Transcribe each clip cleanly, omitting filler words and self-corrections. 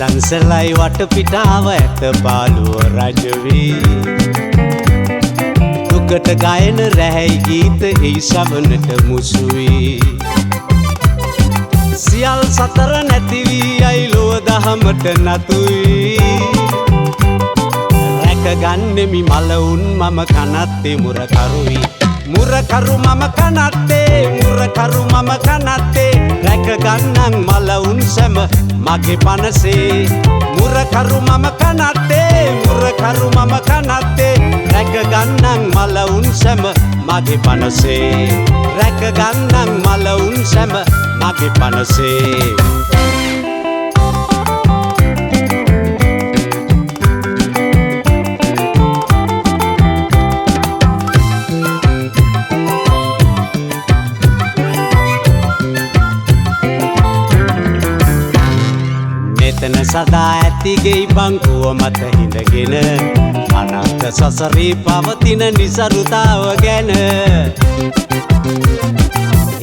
සංසලයි වටපිටාව ඇත පාළුව රජවී දුකට ගයන රැහැයි ගීත එයි සවනට මුසුවී සියල් සතර නැතිවී අයි ලොව දහමට නතුවී රැකගන්නෙමි මලවුන් මම කනත්තේ මුරකරුවී මුරකරු මම කනත්තේ මුරකරු මම කනත්තේ රැකගන්නන් මලවුන් සැම මගේ පනසේ මුරකරු මම කනත්තේ මුරකරු මම කනත්තේ රැකගන්නන් මලවුන් සැම මගේ පනසේ රැකගන්නන් මලවුන් සැම මගේ පනසේ මෙතන සදා ඇතිගෙයි බංකුව මත හිඳගෙන අනන්ත සසරේ පවතින නිසරුතාව ගැන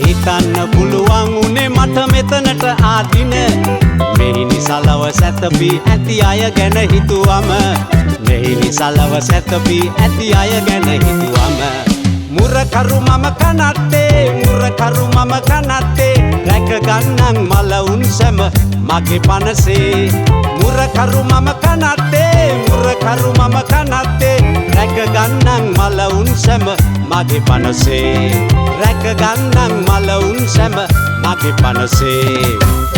හිතන්න පුළුවන් උනේ මට මෙතනට ආදින මෙහි නිසලව සැතපී ඇති අය ගැන හිතුවම මෙහි නිසලව සැතපී ඇති අය ගැන හිතුවම මුරකරු මම කනත්තේ මුරකරු මම කනත්තේ රැකගන්නන් මලවුන් සැම මගේ පනසේ මුරකරු මම කනත්තේ මුරකරු මම කනත්තේ රැකගන්නන් මලවුන් සැම මගේ පනසේ රැකගන්නන් මලවුන් සැම මගේ පනසේ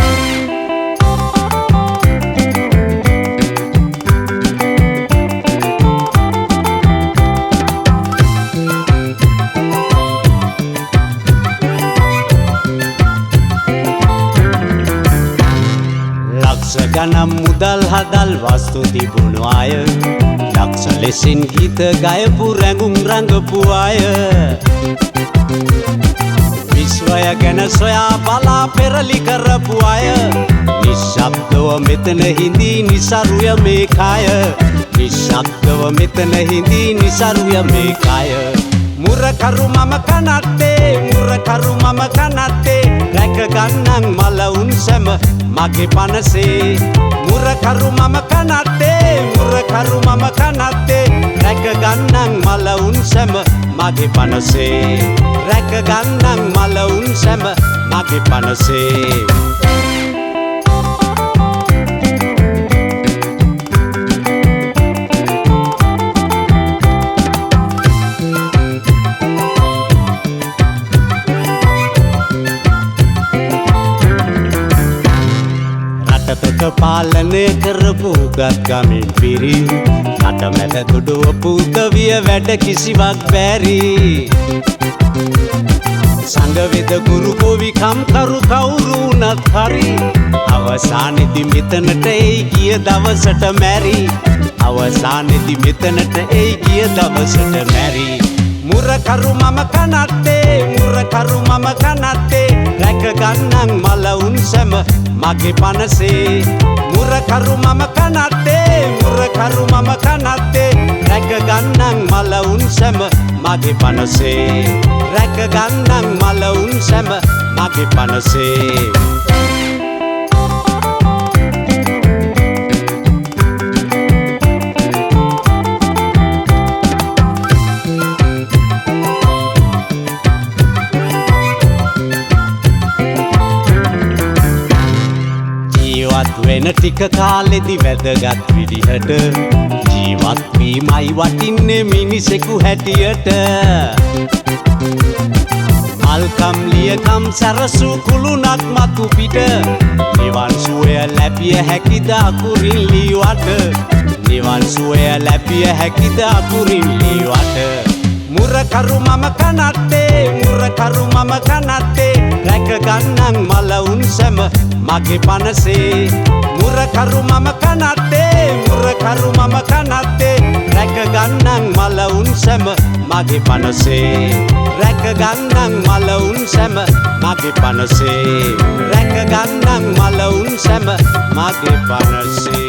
ගනම් මුදල් හදල් වස්තු තිබුණු අය දක්ෂ ලෙසින් ගීත ගයපු රැඟුම් රඟපු අය විශ්වය ගැන සොයා බලා පෙරලි කරපු අය නිශ්ශබ්දව මෙතන හිඳී නිසරුය මේ කය නිශ්ශබ්දව මෙතන හිඳී නිසරුය මේ කය මුරකරු මම කනත්තේ මුරකරු මම කනත්තේ රැකගන්නන් මලවුන් සැම මගේ පනසේ මුරකරු මම කනත්තේ මුරකරු මම කනත්තේ රැකගන්නන් මලවුන් සැම මගේ පනසේ රැකගන්නන් මලවුන් සැම මගේ පනසේ පාලනය කරපු ගත්ගමින් පිරි අටමැද දුඩුවපු උදවිය වැඩ කිසිවක් බැරි සංගවෙද ගුරු ගෝවිකම් කරු කවුරුනත් හරි අවසානෙදි මෙතනට එයි ගිය දවසට මැරි අවසානෙදි මෙතනට එයි ගිය දවසට මැරි මුරකරු මම කනත්තේ මුරකරු මම කනත්තේ රැකගන්නන් මලවුන් සැම මගේ පනසේ මුරකරු මම කනත්තේ මුරකරු මම කනත්තේ රැකගන්නන් මලවුන් සැම මගේ පනසේ රැකගන්නන් මලවුන් සැම මගේ පනසේ වෙන ටික කාලෙදි වැදගත් විදිහට ජීවත් වීමයි වටින්නේ මිනිසෙකු හැටියට මල්කම් ලියකම් සරසු කුළුණක් මතු පිට නිවන් සුවය ලැබිය හැකිද අකුරින් ලීවට නිවන් සුවය ලැබිය හැකිද අකුරින් ලීවට මුරකරු මම කනත්තේ මුරකරු මම කනත්තේ රැකගන්නන් මලවුන් සැම මගේ පනසේ මුරකරු මම කනත්තේ මුරකරු මම කනත්තේ රැකගන්නන් මලවුන් සැම මගේ පනසේ රැකගන්නන් මලවුන් සැම මගේ පනසේ රැකගන්නන් මලවුන් සැම මගේ පනසේ